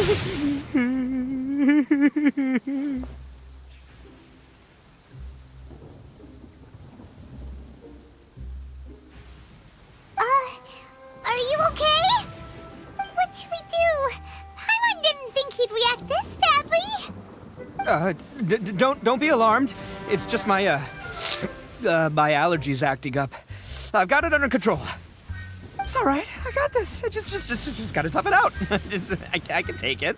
Are you okay? What should we do? Paimon didn't think he'd react this badly. Don't be alarmed. It's just my my allergies acting up. I've got it under control. It's all right. I got this. I just gotta tough it out. I can take it.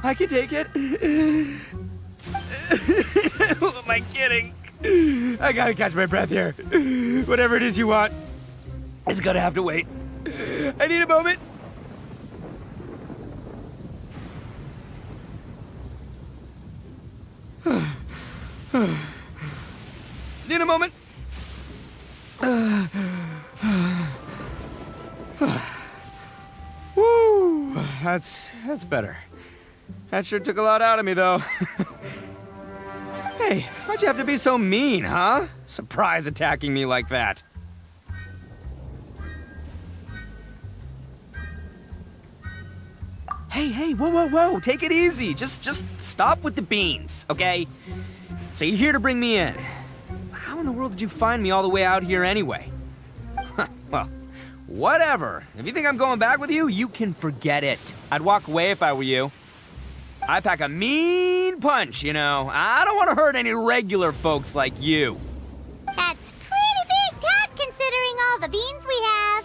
I can take it. Who am I kidding? I gotta catch my breath here. Whatever it is you want, it's gonna have to wait. I need a moment. Need a moment. Woo, that's better. That sure took a lot out of me, though. Hey, why'd you have to be so mean, huh? Surprise attacking me like that. Hey, whoa, take it easy. Just stop with the beans, okay? So you're here to bring me in. How in the world did you find me all the way out here anyway? Well, whatever. If you think I'm going back with you, you can forget it. I'd walk away if I were you. I pack a mean punch, you know. I don't want to hurt any regular folks like you. That's pretty big talk considering all the beans we have.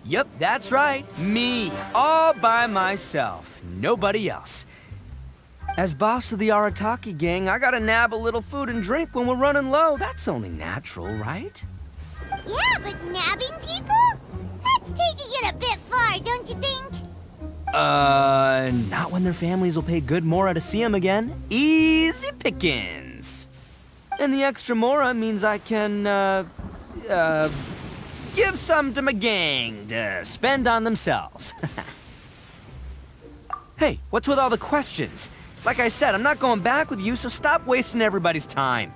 Yep, that's right. Me, all by myself. Nobody else. As boss of the Arataki gang, I gotta nab a little food and drink when we're running low. That's only natural, right? Yeah, but nabbing people? That's taking it a bit far, don't you think? Not when their families will pay good mora to see them again. Easy pickings. And the extra mora means I can, give some to my gang to spend on themselves. Hey, what's with all the questions? Like I said, I'm not going back with you, so stop wasting everybody's time.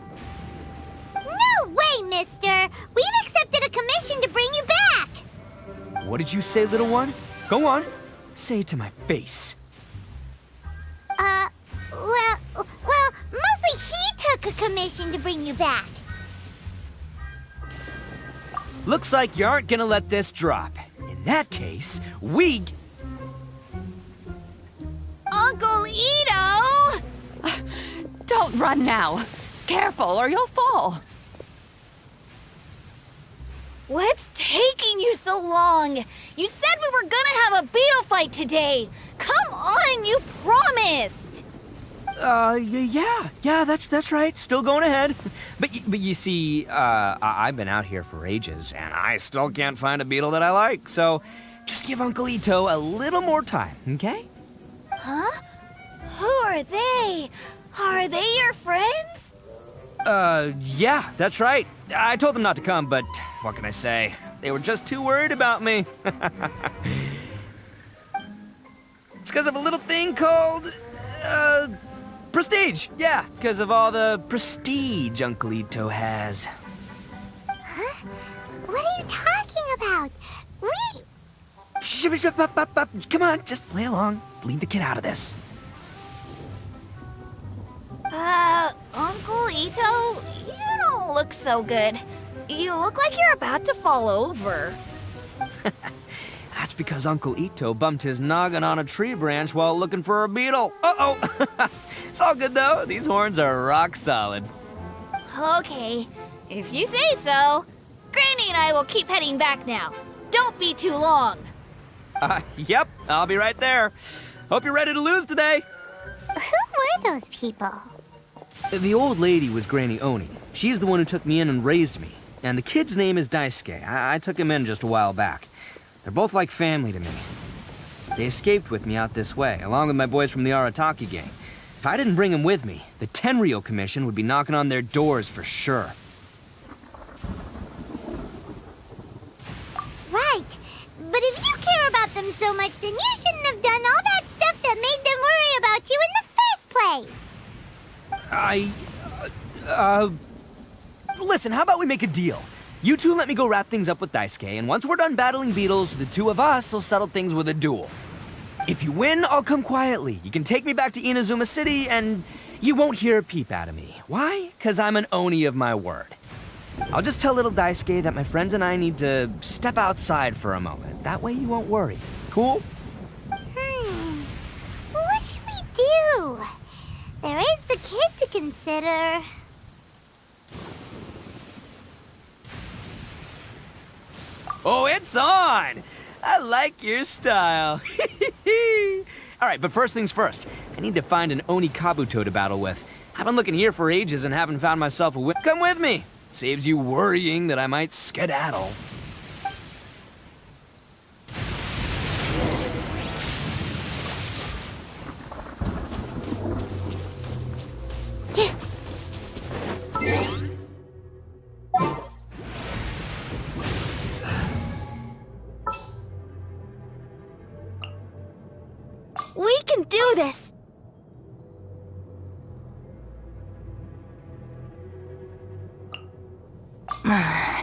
No way, mister! We've accepted a commission to bring you back! What did you say, little one? Go on. Say it to my face. Well, mostly he took a commission to bring you back. Looks like you aren't gonna let this drop. In that case, we... Uncle Itto! Don't run now. Careful or you'll fall. What's taking you so long? You said we were gonna have a beetle fight today. Come on, you promised. Yeah, that's right. Still going ahead. But you see, I've been out here for ages, and I still can't find a beetle that I like. So just give Uncle Itto a little more time, okay? Huh? Who are they? Are they your friends? Yeah, that's right. I told them not to come, but what can I say? They were just too worried about me. It's because of a little thing called, prestige. Yeah, because of all the prestige Uncle Itto has. Huh? What are you talking about? Come on, just play along. Leave the kid out of this. Uncle Itto, you don't look so good. You look like you're about to fall over. That's because Uncle Itto bumped his noggin on a tree branch while looking for a beetle. Uh-oh. It's all good, though. These horns are rock solid. Okay, if you say so. Granny and I will keep heading back now. Don't be too long. Yep, I'll be right there. Hope you're ready to lose today. Who were those people? The old lady was Granny Oni. She's the one who took me in and raised me. And the kid's name is Daisuke. I took him in just a while back. They're both like family to me. They escaped with me out this way, along with my boys from the Arataki gang. If I didn't bring them with me, the Tenryou Commission would be knocking on their doors for sure. Right. But if you care about them so much, then you shouldn't have done all that stuff that made them worry about you in the first place. Listen, how about we make a deal? You two let me go wrap things up with Daisuke, and once we're done battling beetles, the two of us will settle things with a duel. If you win, I'll come quietly. You can take me back to Inazuma City, and you won't hear a peep out of me. Why? 'Cause I'm an Oni of my word. I'll just tell little Daisuke that my friends and I need to step outside for a moment. That way you won't worry. Cool? What should we do? There is the kid to consider. Oh, it's on! I like your style. All right, but first things first. I need to find an Oni Kabuto to battle with. I've been looking here for ages and haven't found myself a whip. Come with me. Saves you worrying that I might skedaddle. We can do this!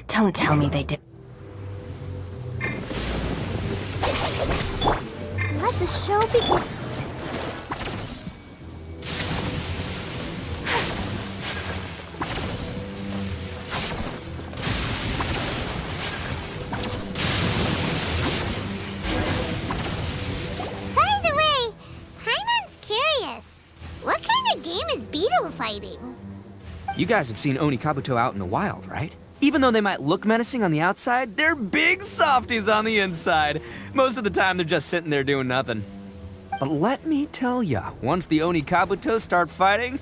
Don't tell me they did. Let the show begin. By the way, Paimon's curious. What kind of game is beetle fighting? You guys have seen Oni Kabuto out in the wild, right? Even though they might look menacing on the outside, they're big softies on the inside. Most of the time, they're just sitting there doing nothing. But let me tell ya, once the Oni Kabuto start fighting,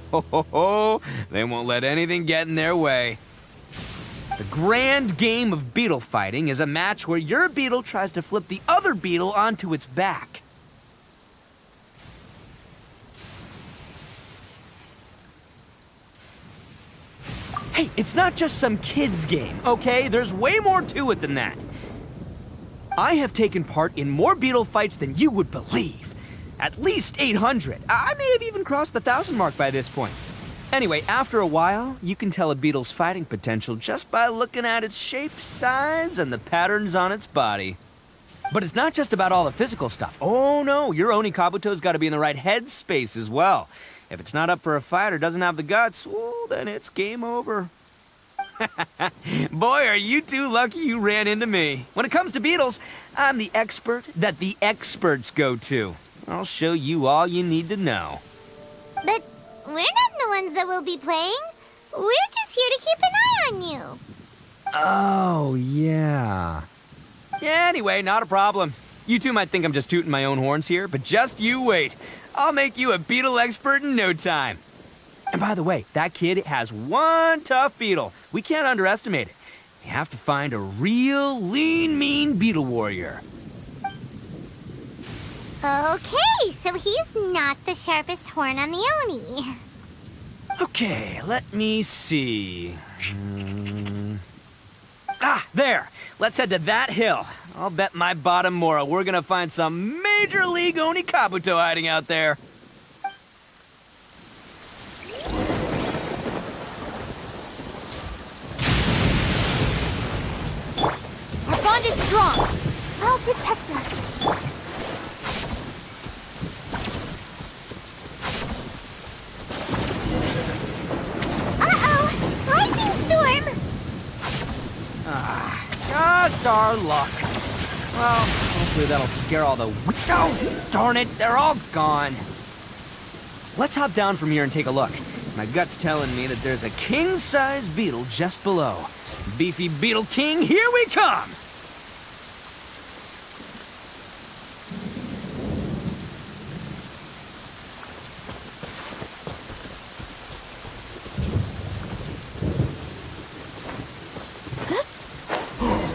they won't let anything get in their way. The grand game of beetle fighting is a match where your beetle tries to flip the other beetle onto its back. Hey, it's not just some kid's game, okay? There's way more to it than that. I have taken part in more beetle fights than you would believe. At least 800. I may have even crossed the 1,000 mark by this point. Anyway, after a while, you can tell a beetle's fighting potential just by looking at its shape, size, and the patterns on its body. But it's not just about all the physical stuff. Oh no, your Oni Kabuto's got to be in the right headspace as well. If it's not up for a fight or doesn't have the guts, well, then it's game over. Boy, are you two lucky you ran into me. When it comes to beetles, I'm the expert that the experts go to. I'll show you all you need to know. But we're not the ones that will be playing. We're just here to keep an eye on you. Oh, yeah. Yeah, anyway, not a problem. You two might think I'm just tooting my own horns here, but just you wait. I'll make you a beetle expert in no time. And by the way, that kid has one tough beetle. We can't underestimate it. We have to find a real lean, mean beetle warrior. Okay, so he's not the sharpest horn on the Oni. Okay, let me see. Ah, there. Let's head to that hill. I'll bet my bottom Mora we're gonna find some major league Oni Kabuto hiding out there. Our bond is strong. I'll protect us. Uh-oh! Lightning storm! Just our luck. Well, hopefully that'll scare all the... Oh, darn it, they're all gone. Let's hop down from here and take a look. My gut's telling me that there's a king-size beetle just below. Beefy Beetle King, here we come!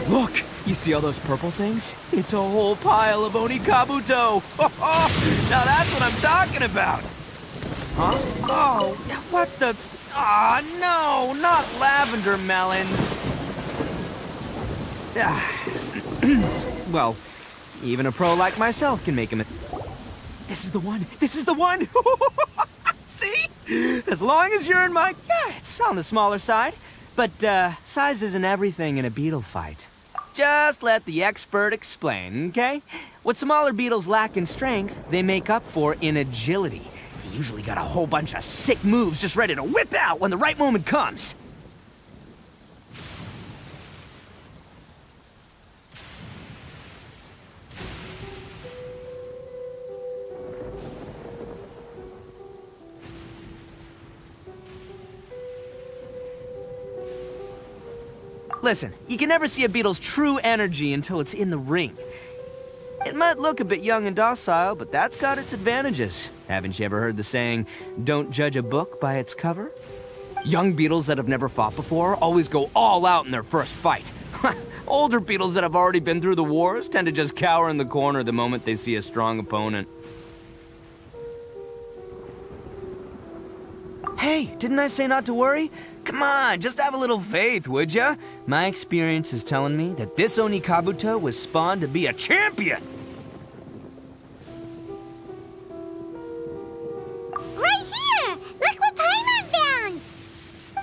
Look! You see all those purple things? It's a whole pile of Oni Kabuto! Now that's what I'm talking about! Huh? Oh, what the... Aw, no! Not lavender melons! Well, even a pro like myself can make him a... This is the one! This is the one! See? As long as you're in my... Yeah, it's on the smaller side. But, size isn't everything in a beetle fight. Just let the expert explain, okay? What smaller beetles lack in strength, they make up for in agility. They usually got a whole bunch of sick moves just ready to whip out when the right moment comes. Listen, you can never see a beetle's true energy until it's in the ring. It might look a bit young and docile, but that's got its advantages. Haven't you ever heard the saying, don't judge a book by its cover? Young beetles that have never fought before always go all out in their first fight. Older beetles that have already been through the wars tend to just cower in the corner the moment they see a strong opponent. Hey, didn't I say not to worry? Come on, just have a little faith, would ya? My experience is telling me that this Onikabuto was spawned to be a champion! Right here! Look what Paimon found!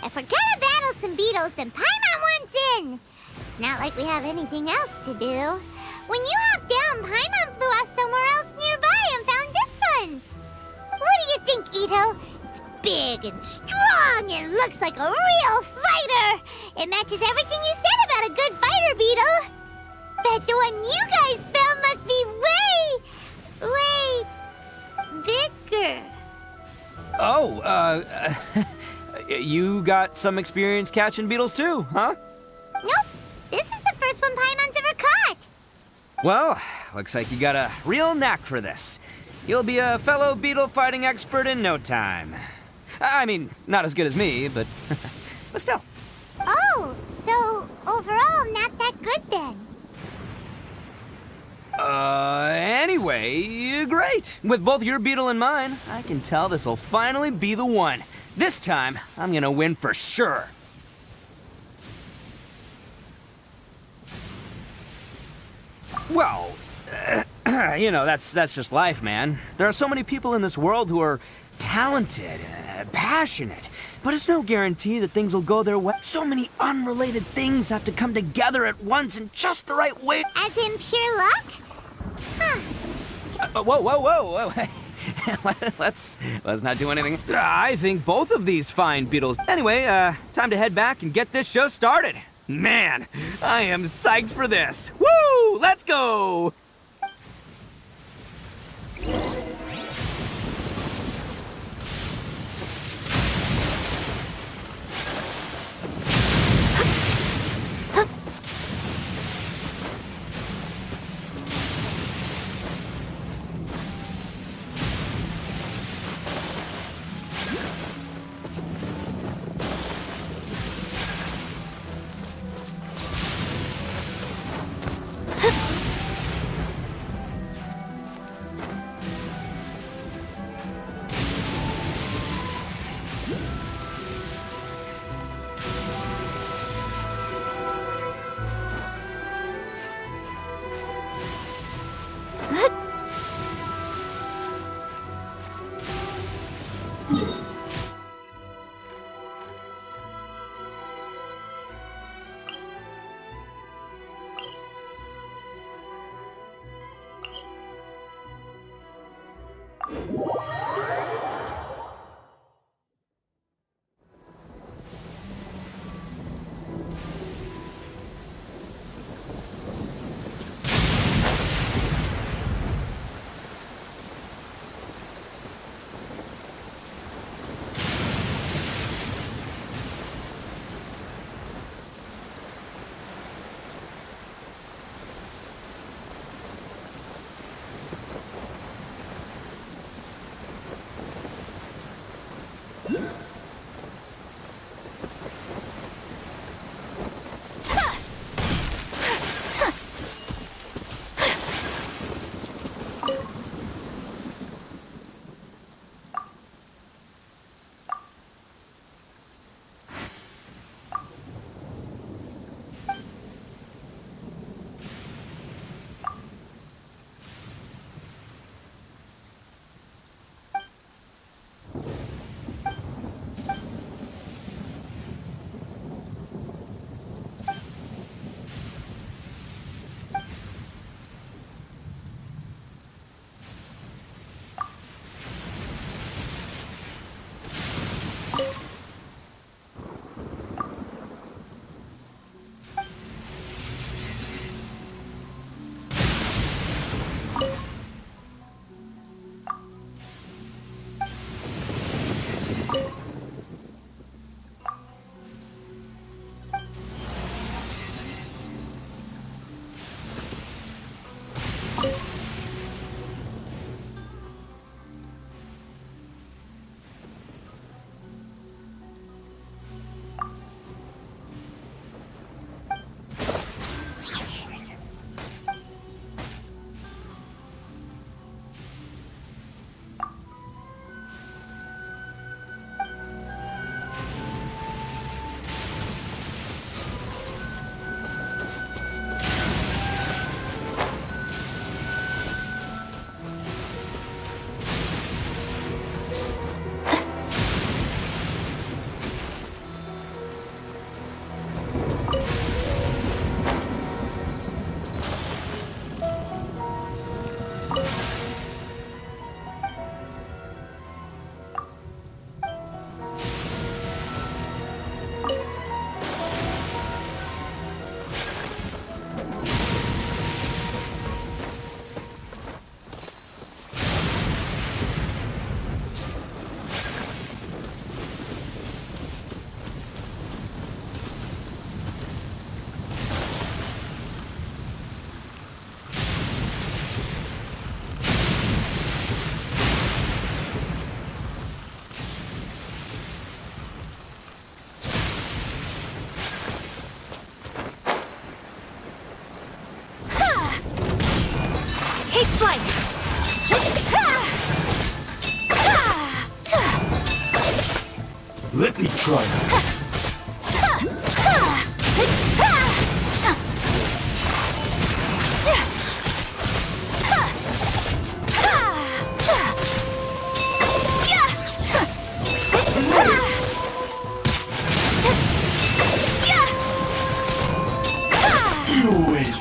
If we're gonna battle some beetles, then Paimon wants in! It's not like we have anything else to do. When you hopped down, Paimon flew off somewhere else nearby and found this one! What do you think, Itto? Big and strong and looks like a real fighter. It matches everything you said about a good fighter, Beetle. Bet the one you guys found must be way bigger. Oh, you got some experience catching beetles too, huh? Nope, this is the first one Paimon's ever caught. Well, looks like you got a real knack for this. You'll be a fellow beetle fighting expert in no time. I mean, not as good as me, but still. Oh, so overall not that good then. Anyway, great. With both your beetle and mine, I can tell this'll finally be the one. This time, I'm gonna win for sure. Well, you know, that's just life, man. There are so many people in this world who are talented, passionate, but it's no guarantee that things will go their way. So many unrelated things have to come together at once in just the right way. As in pure luck? Huh. Whoa. Let's not do anything. I think both of these fine beetles. Anyway, time to head back and get this show started. Man, I am psyched for this. Woo! Let's go! Let me try that. You win.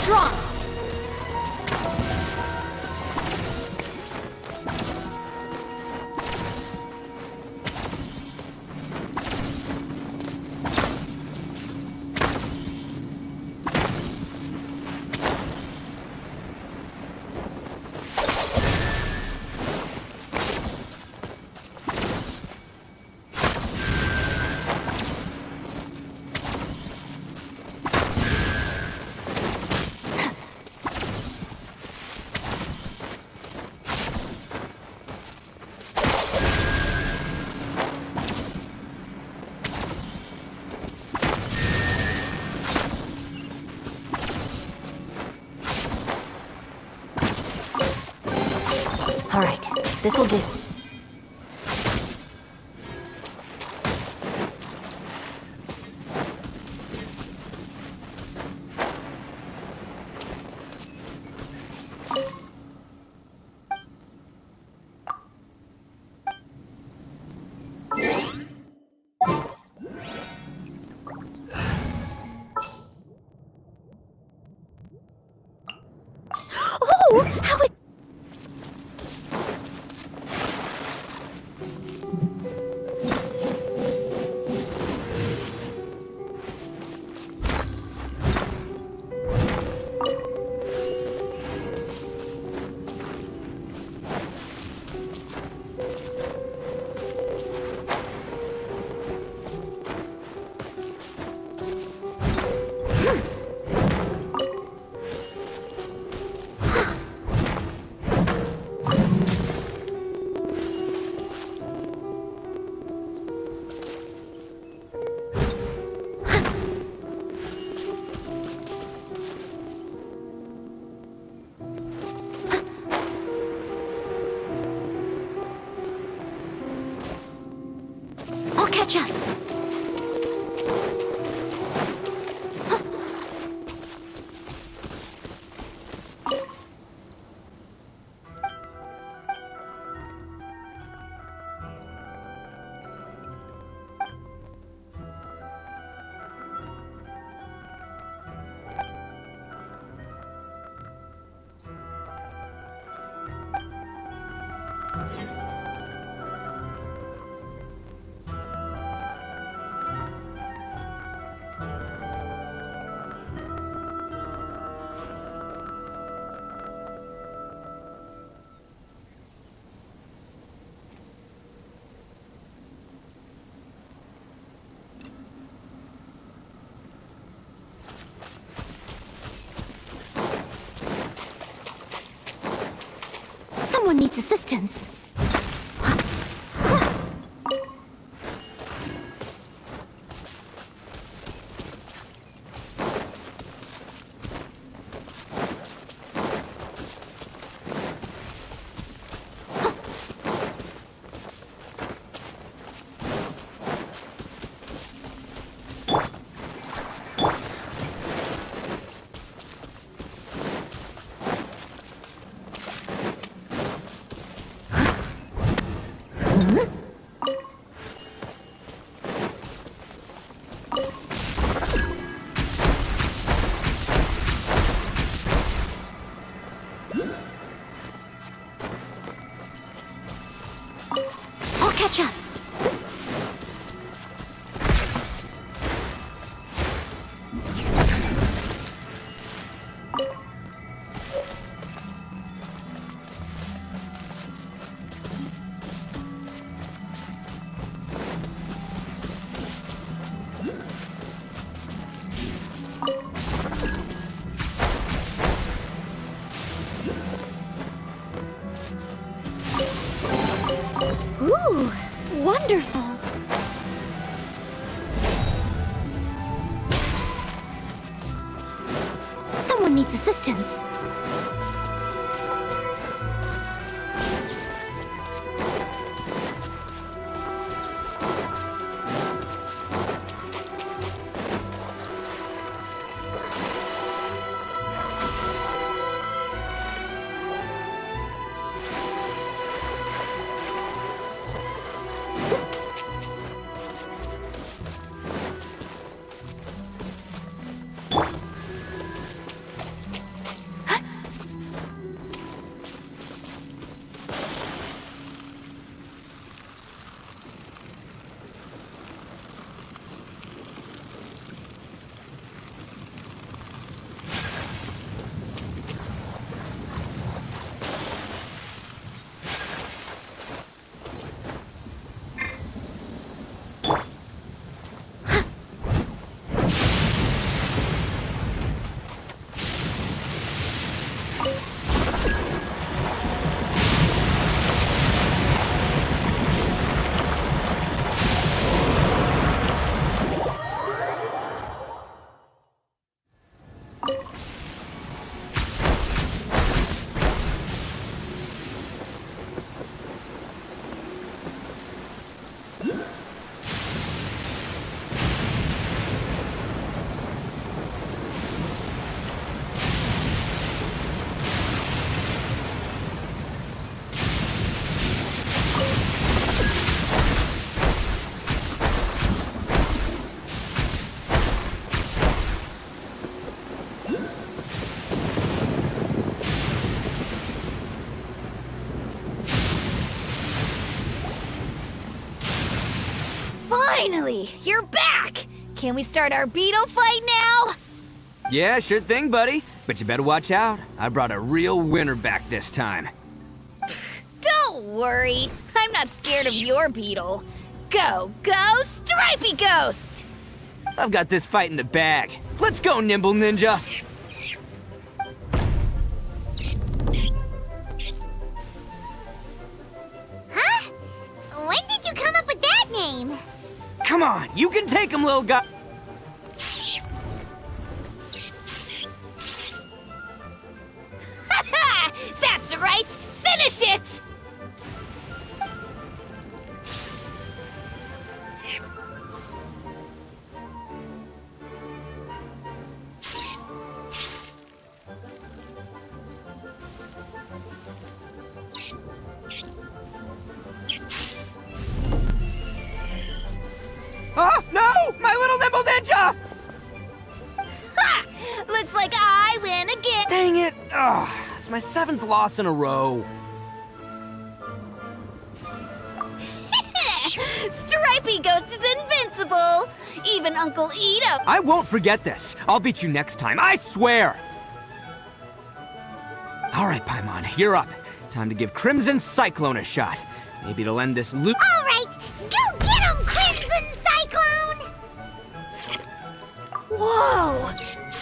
Strong. All right, this'll do. Oh, how it... I'll catch up. needs assistance. I'll catch up. Ooh, wonderful. Someone needs assistance. Finally, you're back! Can we start our beetle fight now? Yeah, sure thing, buddy. But you better watch out. I brought a real winner back this time. Don't worry, I'm not scared of your beetle. Go, go, Stripey Ghost! I've got this fight in the bag. Let's go, Nimble Ninja! Huh? When did you come up with that name? Come on, you can take him, little guy! Ha! That's right! Finish it! Oh, no! My little Nimble Ninja! Ha! Looks like I win again. Dang it! Ugh, it's my 7th loss in a row. Stripey Ghost is invincible. Even Uncle Itto. I won't forget this. I'll beat you next time, I swear! All right, Paimon, you're up. Time to give Crimson Cyclone a shot. Maybe it'll end this loop. All right, go get him, Crimson Cyclone! Whoa!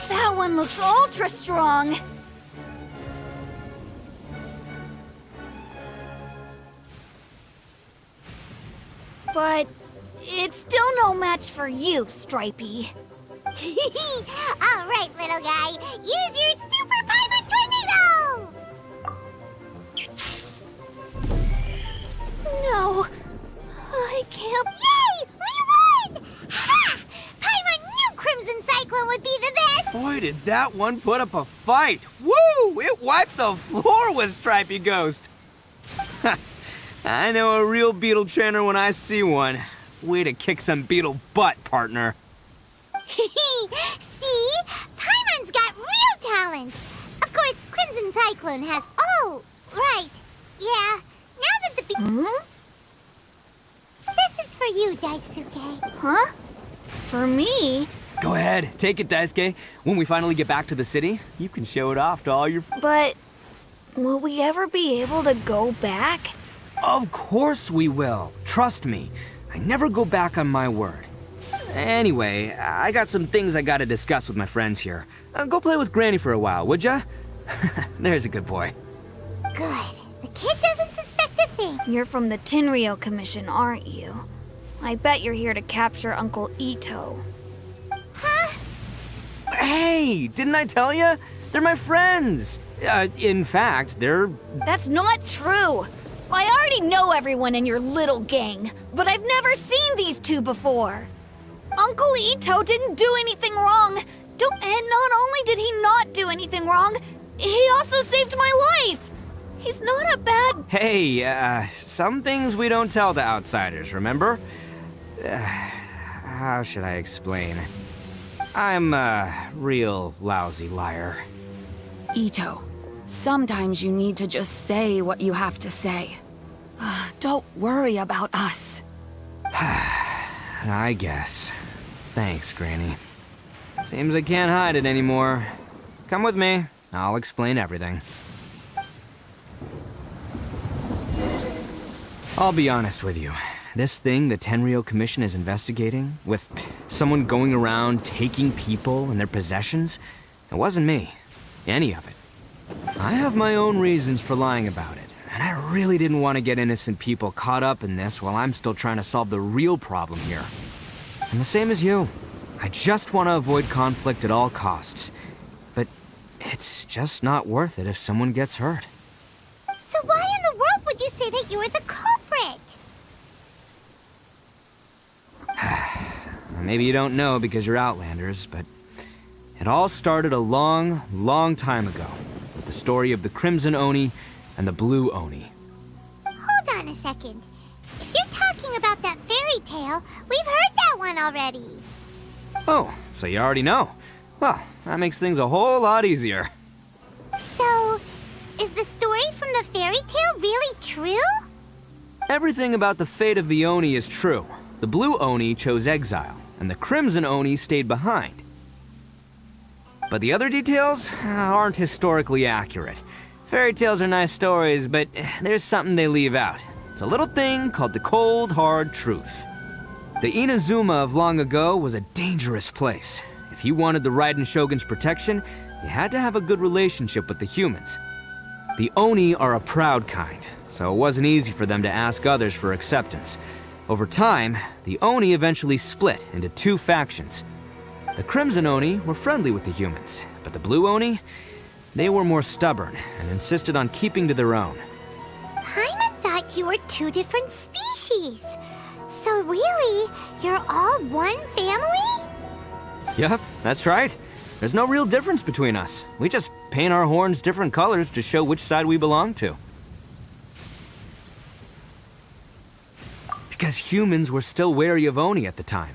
That one looks ultra strong. But it's still no match for you, Stripey. All right, little guy. Use your Super Paimon Tornado! No, I can't. Yay! We won! Ha! Paimon knew Crimson Cyclone would be the best! Boy, did that one put up a fight. Woo! It wiped the floor with Stripey Ghost. I know a real beetle trainer when I see one. Way to kick some beetle butt, partner. See? Paimon's got real talent. Of course, Crimson Cyclone has... Oh, right. Yeah. Now that the... This is for you, Daisuke. Huh? For me? Go ahead, take it, Daisuke. When we finally get back to the city, you can show it off to all your... But will we ever be able to go back? Of course we will. Trust me. I never go back on my word. Anyway, I got some things I gotta discuss with my friends here. Go play with Granny for a while, would ya? There's a good boy. Good. The kid doesn't suspect a thing. You're from the Tenryou Commission, aren't you? I bet you're here to capture Uncle Itto. Huh? Hey, didn't I tell ya? They're my friends. In fact, they're... That's not true! I already know everyone in your little gang, but I've never seen these two before. Uncle Itto didn't do anything wrong. And not only did he not do anything wrong, he also saved my life. He's not a bad... Hey, some things we don't tell to outsiders, remember? How should I explain? I'm a real lousy liar. Itto, sometimes you need to just say what you have to say. Don't worry about us. I guess. Thanks, Granny. Seems I can't hide it anymore. Come with me. I'll explain everything. I'll be honest with you. This thing the Tenryou Commission is investigating, with someone going around taking people and their possessions, it wasn't me. Any of it. I have my own reasons for lying about it, and I really didn't want to get innocent people caught up in this while I'm still trying to solve the real problem here. And the same as you. I just want to avoid conflict at all costs. But it's just not worth it if someone gets hurt. So why in the world would you say that you were the culprit? Maybe you don't know because you're Outlanders, but it all started a long, long time ago with the story of the Crimson Oni and the Blue Oni. Hold on a second. If you're talking about that fairy tale, we've heard that one already. Oh, so you already know. Well, that makes things a whole lot easier. So, is the story from the fairy tale really true? Everything about the fate of the Oni is true. The Blue Oni chose exile, and the Crimson Oni stayed behind. But the other details aren't historically accurate. Fairy tales are nice stories, but there's something they leave out. It's a little thing called the cold, hard truth. The Inazuma of long ago was a dangerous place. If you wanted the Raiden Shogun's protection, you had to have a good relationship with the humans. The Oni are a proud kind, so it wasn't easy for them to ask others for acceptance. Over time, the Oni eventually split into two factions. The Crimson Oni were friendly with the humans, but the Blue Oni, they were more stubborn and insisted on keeping to their own. Paimon thought you were two different species. So really, you're all one family? Yep, that's right. There's no real difference between us. We just paint our horns different colors to show which side we belong to. Because humans were still wary of Oni at the time.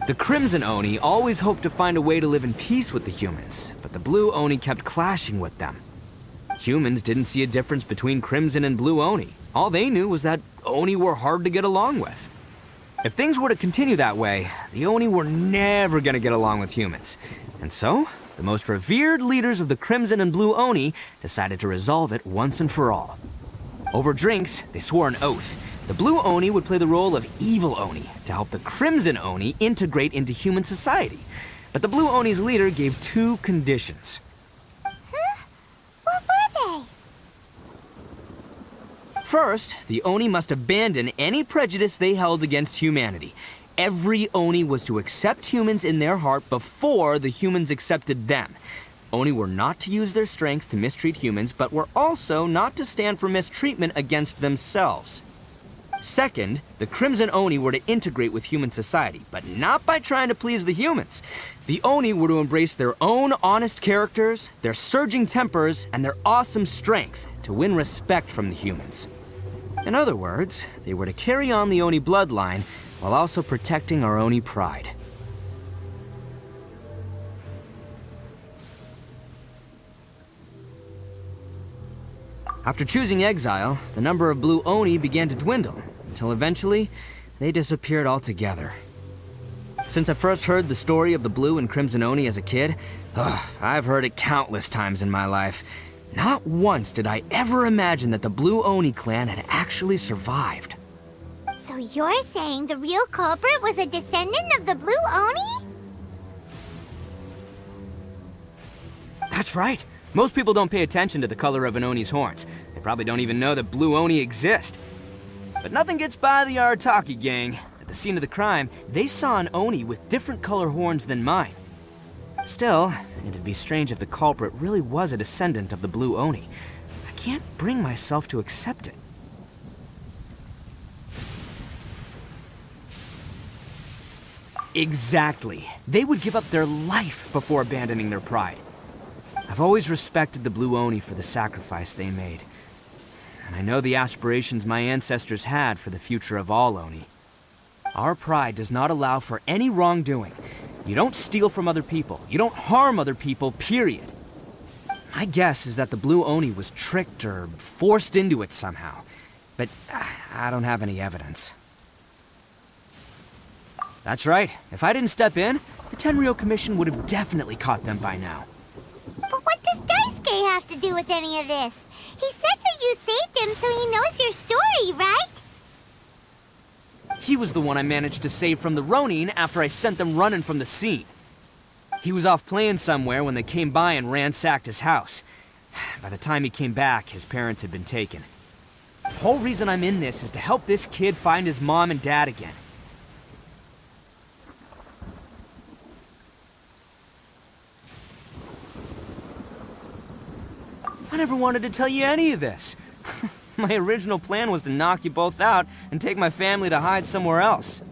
The Crimson Oni always hoped to find a way to live in peace with the humans, but the Blue Oni kept clashing with them. Humans didn't see a difference between Crimson and Blue Oni. All they knew was that Oni were hard to get along with. If things were to continue that way, the Oni were never gonna get along with humans. And so, the most revered leaders of the Crimson and Blue Oni decided to resolve it once and for all. Over drinks, they swore an oath. The Blue Oni would play the role of evil Oni to help the Crimson Oni integrate into human society. But the Blue Oni's leader gave two conditions. Huh? What were they? First, the Oni must abandon any prejudice they held against humanity. Every Oni was to accept humans in their heart before the humans accepted them. Oni were not to use their strength to mistreat humans, but were also not to stand for mistreatment against themselves. Second, the Crimson Oni were to integrate with human society, but not by trying to please the humans. The Oni were to embrace their own honest characters, their surging tempers, and their awesome strength to win respect from the humans. In other words, they were to carry on the Oni bloodline while also protecting our Oni pride. After choosing exile, the number of blue Oni began to dwindle, until eventually, they disappeared altogether. Since I first heard the story of the blue and crimson Oni as a kid, I've heard it countless times in my life. Not once did I ever imagine that the blue Oni clan had actually survived. So you're saying the real culprit was a descendant of the blue Oni? That's right. Most people don't pay attention to the color of an Oni's horns. They probably don't even know that blue Oni exist. But nothing gets by the Arataki gang. At the scene of the crime, they saw an Oni with different color horns than mine. Still, it'd be strange if the culprit really was a descendant of the blue Oni. I can't bring myself to accept it. Exactly. They would give up their life before abandoning their pride. I've always respected the blue Oni for the sacrifice they made. And I know the aspirations my ancestors had for the future of all Oni. Our pride does not allow for any wrongdoing. You don't steal from other people. You don't harm other people, period. My guess is that the blue Oni was tricked or forced into it somehow. But I don't have any evidence. That's right. If I didn't step in, the Tenryou Commission would have definitely caught them by now. But what does Daisuke have to do with any of this? He said that you saved him so he knows your story, right? He was the one I managed to save from the Ronin after I sent them running from the scene. He was off playing somewhere when they came by and ransacked his house. By the time he came back, his parents had been taken. The whole reason I'm in this is to help this kid find his mom and dad again. I never wanted to tell you any of this. My original plan was to knock you both out and take my family to hide somewhere else.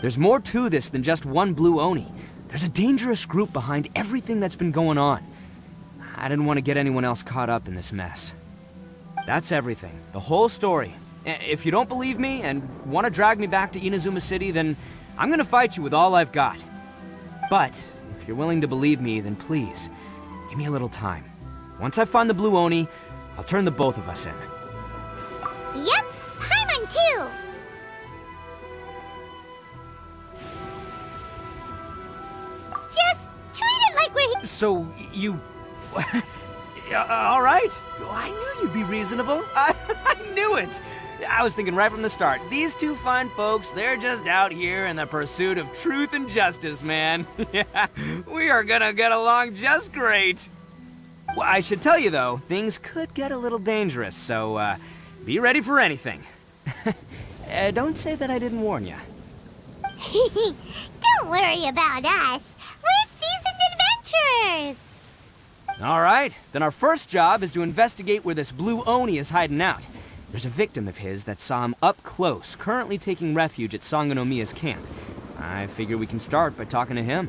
There's more to this than just one blue Oni. There's a dangerous group behind everything that's been going on. I didn't want to get anyone else caught up in this mess. That's everything. The whole story. If you don't believe me and want to drag me back to Inazuma City, then I'm gonna fight you with all I've got. But if you're willing to believe me, then please, give me a little time. Once I find the blue Oni, I'll turn the both of us in. Yep, Paimon too! Just treat it like we're... So, you... all right. I knew you'd be reasonable. I knew it. I was thinking right from the start, these two fine folks, they're just out here in the pursuit of truth and justice, man. Yeah, we are gonna get along just great. Well, I should tell you, though, things could get a little dangerous, so, be ready for anything. Don't say that I didn't warn you. Don't worry about us. We're seasoned adventurers. All right, then our first job is to investigate where this blue Oni is hiding out. There's a victim of his that saw him up close, currently taking refuge at Sangonomiya's camp. I figure we can start by talking to him.